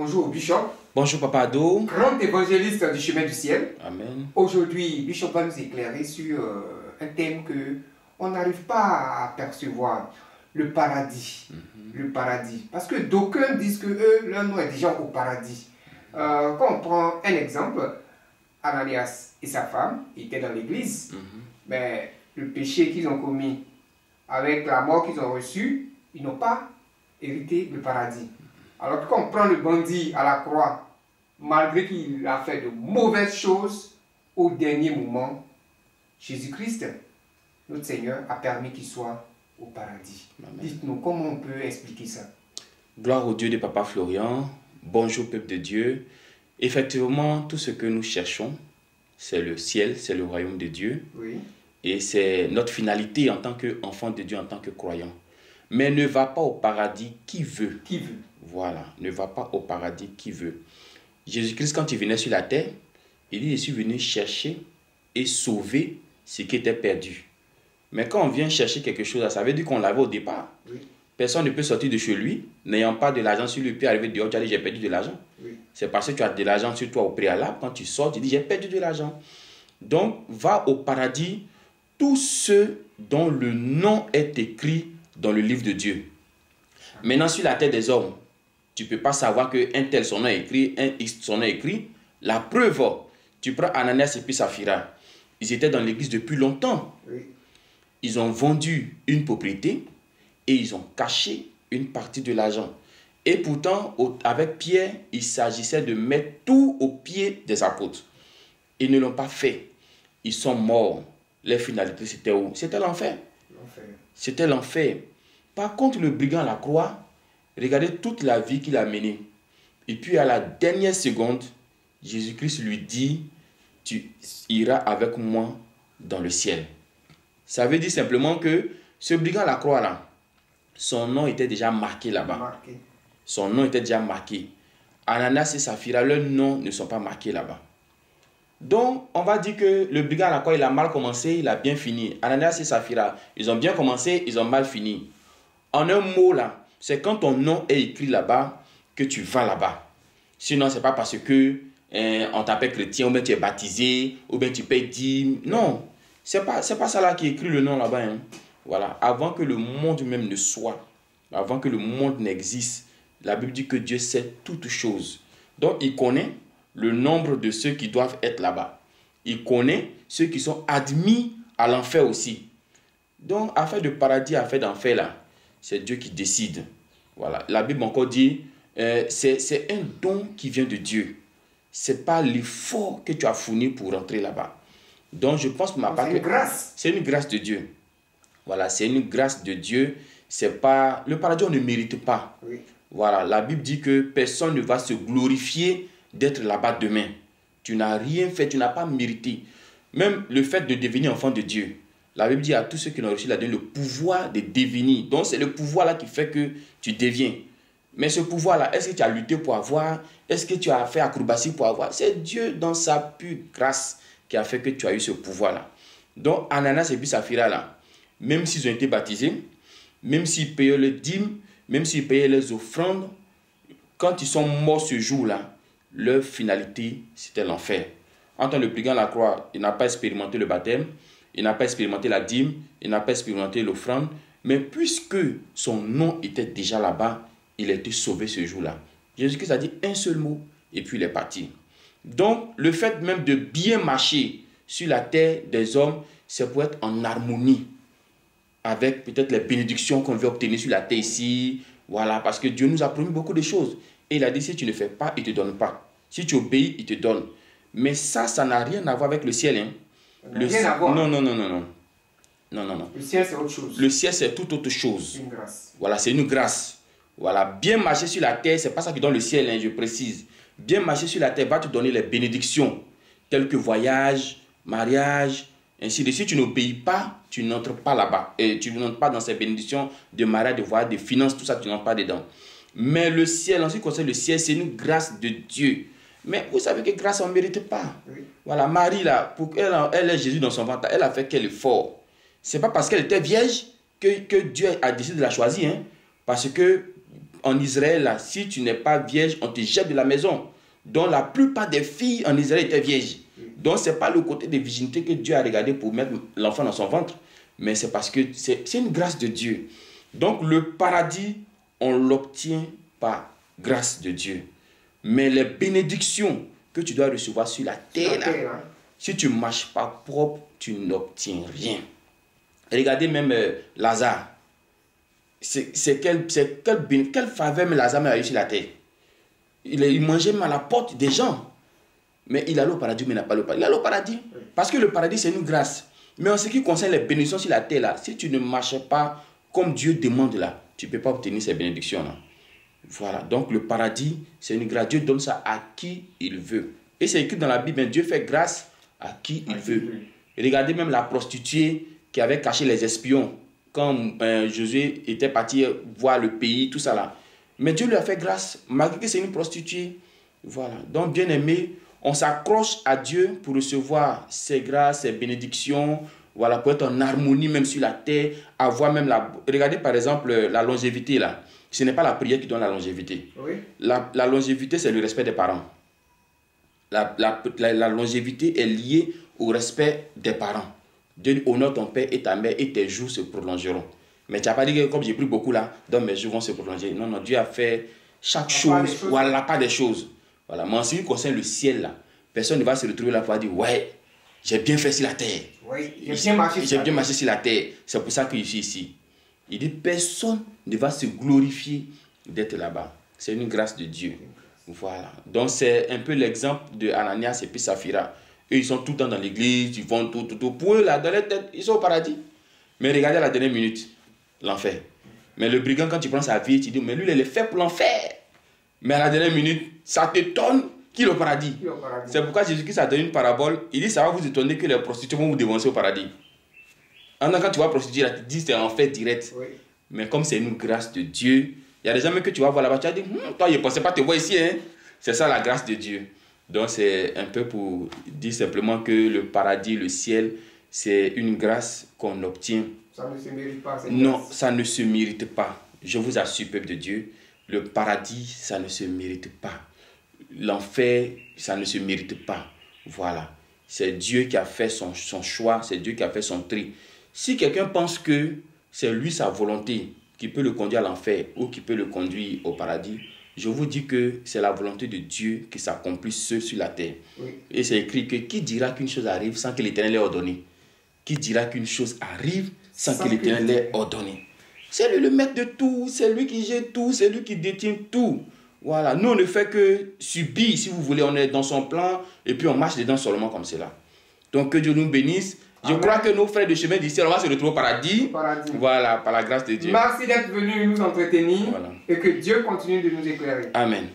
Bonjour Bishop. Bonjour Papa Ado. Grand évangéliste du chemin du ciel. Amen. Aujourd'hui, Bishop va nous éclairer sur un thème que on n'arrive pas à percevoir. Le paradis. Le paradis. Parce que d'aucuns disent que eux, leur nom est déjà au paradis. Quand on prend un exemple, Ananias et sa femme étaient dans l'église. Mais le péché qu'ils ont commis avec la mort qu'ils ont reçue, ils n'ont pas hérité le paradis. Alors que quand on prend le bandit à la croix, malgré qu'il a fait de mauvaises choses, au dernier moment, Jésus-Christ, notre Seigneur, a permis qu'il soit au paradis. Dites-nous, comment on peut expliquer ça? Gloire au Dieu de Papa Florian. Bonjour peuple de Dieu. Effectivement, tout ce que nous cherchons, c'est le ciel, c'est le royaume de Dieu. Oui. Et c'est notre finalité en tant qu'enfant de Dieu, en tant que croyant. Mais ne va pas au paradis qui veut. Qui veut? Voilà, ne va pas au paradis qui veut. Jésus-Christ, quand il venait sur la terre, il dit, je suis venu chercher et sauver ce qui était perdu. Mais quand on vient chercher quelque chose, ça veut dire qu'on l'avait au départ. Oui. Personne ne peut sortir de chez lui, n'ayant pas de l'argent sur lui, puis arriver dehors, tu as dit, j'ai perdu de l'argent. Oui. C'est parce que tu as de l'argent sur toi au préalable. Quand tu sors, tu dis, j'ai perdu de l'argent. Donc, va au paradis tous ceux dont le nom est écrit dans le livre de Dieu. Maintenant, sur la terre des hommes, tu ne peux pas savoir qu'un tel son nom est écrit, un X son nom est écrit. La preuve, tu prends Ananias et puis Saphira. Ils étaient dans l'église depuis longtemps. Oui. Ils ont vendu une propriété et ils ont caché une partie de l'argent. Et pourtant, avec Pierre, il s'agissait de mettre tout au pied des apôtres. Ils ne l'ont pas fait. Ils sont morts. Les finalités, c'était où? C'était l'enfer. C'était l'enfer. Par contre, le brigand à la croix, regardez toute la vie qu'il a menée. Et puis à la dernière seconde, Jésus-Christ lui dit, tu iras avec moi dans le ciel. Ça veut dire simplement que ce brigand à la croix là, son nom était déjà marqué là-bas. Son nom était déjà marqué. Ananias et Saphira, leurs noms ne sont pas marqués là-bas. Donc, on va dire que le brigand à la croix, il a mal commencé, il a bien fini. Ananias et Saphira, ils ont bien commencé, ils ont mal fini. En un mot là, c'est quand ton nom est écrit là-bas que tu vas là-bas. Sinon, ce n'est pas parce que on t'appelle chrétien, ou bien tu es baptisé, ou bien tu payes 10. Non, ce n'est pas ça là qui écrit le nom là-bas. Hein. Voilà, avant que le monde même ne soit, avant que le monde n'existe, la Bible dit que Dieu sait toutes choses. Donc, il connaît le nombre de ceux qui doivent être là-bas. Il connaît ceux qui sont admis à l'enfer aussi. Donc, affaire de paradis, affaire d'enfer là, c'est Dieu qui décide. Voilà. La Bible encore dit, c'est un don qui vient de Dieu. Ce n'est pas l'effort que tu as fourni pour rentrer là-bas. Donc, je pense pour ma part que c'est une grâce de Dieu. Voilà, c'est une grâce de Dieu. C'est pas le paradis, on ne mérite pas. Oui. Voilà, la Bible dit que personne ne va se glorifier d'être là-bas demain. Tu n'as rien fait, tu n'as pas mérité. Même le fait de devenir enfant de Dieu. La Bible dit à tous ceux qui l'ont reçu, il a donné le pouvoir de devenir. Donc, c'est le pouvoir-là qui fait que tu deviens. Mais ce pouvoir-là, est-ce que tu as lutté pour avoir? Est-ce que tu as fait acrobatie pour avoir? C'est Dieu, dans sa pure grâce, qui a fait que tu as eu ce pouvoir-là. Donc, Ananias et puis Saphira, là, même s'ils ont été baptisés, même s'ils payaient les dîmes, même s'ils payaient les offrandes, quand ils sont morts ce jour-là, leur finalité, c'était l'enfer. En tant que le brigand à la croix, il n'a pas expérimenté le baptême, il n'a pas expérimenté la dîme, il n'a pas expérimenté l'offrande, mais puisque son nom était déjà là-bas, il a été sauvé ce jour-là. Jésus-Christ a dit un seul mot et puis il est parti. Donc, le fait même de bien marcher sur la terre des hommes, c'est pour être en harmonie avec peut-être les bénédictions qu'on veut obtenir sur la terre ici. Voilà, parce que Dieu nous a promis beaucoup de choses. Et il a dit, si tu ne fais pas, il ne te donne pas. Si tu obéis, il te donne. Mais ça n'a rien à voir avec le ciel. Hein. Rien à voir. Non. Le ciel, c'est autre chose. Le ciel, c'est tout autre chose. C'est une grâce. Voilà, c'est une grâce. Voilà, bien marcher sur la terre, c'est pas ça qui donne le ciel, hein, je précise. Bien marcher sur la terre va te donner les bénédictions, telles que voyage, mariage, ainsi de suite. Si tu n'obéis pas, tu n'entres pas là-bas. Et tu n'entres pas dans ces bénédictions de mariage, de voyage, de finances, tout ça, tu n'entres pas dedans. Mais le ciel, en ce qui concerne le ciel, c'est une grâce de Dieu. Mais vous savez que grâce, on ne mérite pas. Oui. Voilà, Marie, là, pour elle ait Jésus dans son ventre, elle a fait quel effort? Ce n'est pas parce qu'elle était vierge que Dieu a décidé de la choisir. Hein? Parce que en Israël, là, si tu n'es pas vierge, on te jette de la maison. Donc la plupart des filles en Israël étaient vierges. Donc ce n'est pas le côté de virginité que Dieu a regardé pour mettre l'enfant dans son ventre, mais c'est parce que c'est une grâce de Dieu. Donc le paradis, on l'obtient par grâce de Dieu. Mais les bénédictions que tu dois recevoir sur la terre, là, si tu ne marches pas propre, tu n'obtiens rien. Regardez même Lazare. Quelle faveur Lazare a eu sur la terre. Il mangeait même à la porte des gens. Mais il allait au paradis, mais il n'a pas le paradis. Il allait au paradis. Parce que le paradis, c'est une grâce. Mais en ce qui concerne les bénédictions sur la terre, là, si tu ne marches pas comme Dieu demande là, tu ne peux pas obtenir ces bénédictions-là. Voilà. Donc le paradis, c'est une grâce. Dieu donne ça à qui il veut. Et c'est écrit dans la Bible, Dieu fait grâce à qui il veut. Et regardez même la prostituée qui avait caché les espions quand Josué était parti voir le pays, tout ça là. Mais Dieu lui a fait grâce, malgré que c'est une prostituée. Voilà. Donc, bien aimé, on s'accroche à Dieu pour recevoir ses grâces, ses bénédictions, voilà, pour être en harmonie même sur la terre, avoir même la... Regardez par exemple la longévité là. Ce n'est pas la prière qui donne la longévité. Oui. La longévité, c'est le respect des parents. La longévité est liée au respect des parents. Dieu dit, honore ton père et ta mère et tes jours se prolongeront. Mais tu n'as pas dit que comme j'ai pris beaucoup là, donc mes jours vont se prolonger. Non, non, Dieu a fait chaque chose, voilà, pas des choses. Voilà. Mais en ce qui concerne le ciel là, personne ne va se retrouver là pour dire, ouais, j'ai bien fait sur la terre. Oui, j'ai bien marché sur la terre. C'est pour ça que je suis ici. Il dit, personne ne va se glorifier d'être là-bas. C'est une grâce de Dieu. Voilà. Donc c'est un peu l'exemple de Ananias et puis Saphira. Eux, ils sont tout le temps dans l'église, ils vont tout. Pour eux, là, dans leur tête, ils sont au paradis. Mais regardez à la dernière minute, l'enfer. Mais le brigand, quand tu prends sa vie, tu dis, mais lui, il est fait pour l'enfer. Mais à la dernière minute, ça t'étonne qu'il est au paradis. C'est pourquoi Jésus-Christ a donné une parabole. Il dit, ça va vous étonner que les prostituées vont vous dévancer au paradis. Quand tu vois prostituée, là, tu te dis, c'est enfer direct. Oui. Mais comme c'est une grâce de Dieu, il y a des gens que tu vas voir là-bas, tu vas dire, toi, je ne pensais pas te voir ici. Hein? C'est ça la grâce de Dieu. Donc c'est un peu pour dire simplement que le paradis, le ciel, c'est une grâce qu'on obtient. Ça ne se mérite pas. Non, ça ne se mérite pas. Je vous assure, peuple de Dieu, le paradis, ça ne se mérite pas. L'enfer, ça ne se mérite pas. Voilà. C'est Dieu qui a fait son choix, c'est Dieu qui a fait son tri. Si quelqu'un pense que c'est lui sa volonté qui peut le conduire à l'enfer ou qui peut le conduire au paradis, je vous dis que c'est la volonté de Dieu qui s'accomplit sur la terre. Oui. Et c'est écrit que qui dira qu'une chose arrive sans que l'Éternel l'ait ordonné? Qui dira qu'une chose arrive sans que l'Éternel l'ait ordonné? C'est lui le maître de tout, c'est lui qui gère tout, c'est lui qui détient tout. Voilà, nous on ne fait que subir, si vous voulez, on est dans son plan et puis on marche dedans seulement comme cela. Donc que Dieu nous bénisse. Je crois que nos frères de chemin d'ici, on va se retrouver au paradis. Voilà, par la grâce de Dieu. Merci d'être venu nous entretenir et que Dieu continue de nous éclairer. Amen.